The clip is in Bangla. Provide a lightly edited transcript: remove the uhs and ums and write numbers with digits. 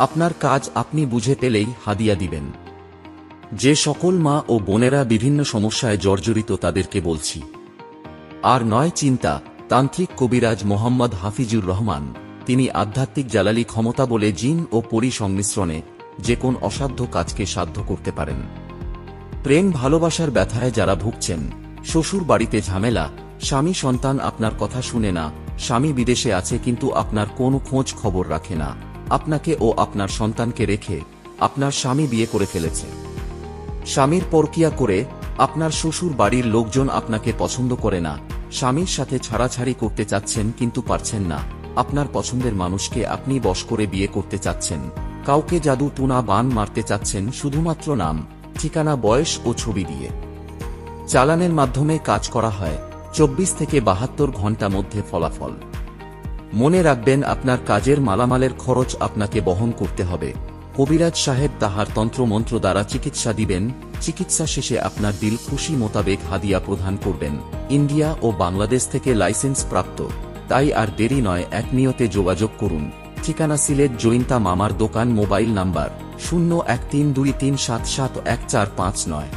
আপনার কাজ আপনি বুঝে পেলেই হাদিয়া দিবেন। যে সকল মা ও বোনেরা বিভিন্ন সমস্যায় জর্জরিত তাদেরকে বলছি, আর নয় চিন্তা। তান্ত্রিক কবিরাজ মোহাম্মদ হাফিজুর রহমান, তিনি আধ্যাত্মিক জালালি ক্ষমতা বলে জিন ও পরি সংমিশ্রণে যে কোন অসাধ্য কাজকে সাধ্য করতে পারেন। প্রেম ভালোবাসার ব্যথায় যারা ভুগছেন, শ্বশুর বাড়িতে ঝামেলা, স্বামী সন্তান আপনার কথা শুনে না, স্বামী বিদেশে আছে কিন্তু আপনার কোনো খোঁজ খবর রাখে না, আপনাকে ও আপনার সন্তানকে রেখে আপনার স্বামী বিয়ে করে ফেলেছে, স্বামীর পরকিয়া করে আপনার শ্বশুর বাড়ির লোকজন আপনাকে পছন্দ করে না, স্বামীর সাথে ছাড়াছাড়ি করতে চাচ্ছেন কিন্তু পারছেন না, আপনার পছন্দের মানুষকে আপনি বশ করে বিয়ে করতে চাচ্ছেন, কাউকে জাদু টুনা বান মারতে চাচ্ছেন শুধুমাত্র নাম, ঠিকানা, বয়স ও ছবি দিয়ে। চালানের মাধ্যমে কাজ করা হয়, 24 থেকে 72 ঘণ্টা মধ্যে ফলাফল। মনে রাখবেন, আপনার কাজের মালামালের খরচ আপনাকে বহন করতে হবে। কবিরাজ সাহেব তাহার তন্ত্রমন্ত্র দ্বারা চিকিৎসা দিবেন। চিকিৎসা শেষে আপনার দিল খুশি মোতাবেক হাদিয়া প্রদান করবেন। ইন্ডিয়া ও বাংলাদেশ থেকে লাইসেন্স প্রাপ্ত। তাই আর দেরি নয়, এক নিয়তে যোগাযোগ করুন। ঠিকানা সিলেট জৈন্তা মামার দোকান, মোবাইল নাম্বার 0132377145।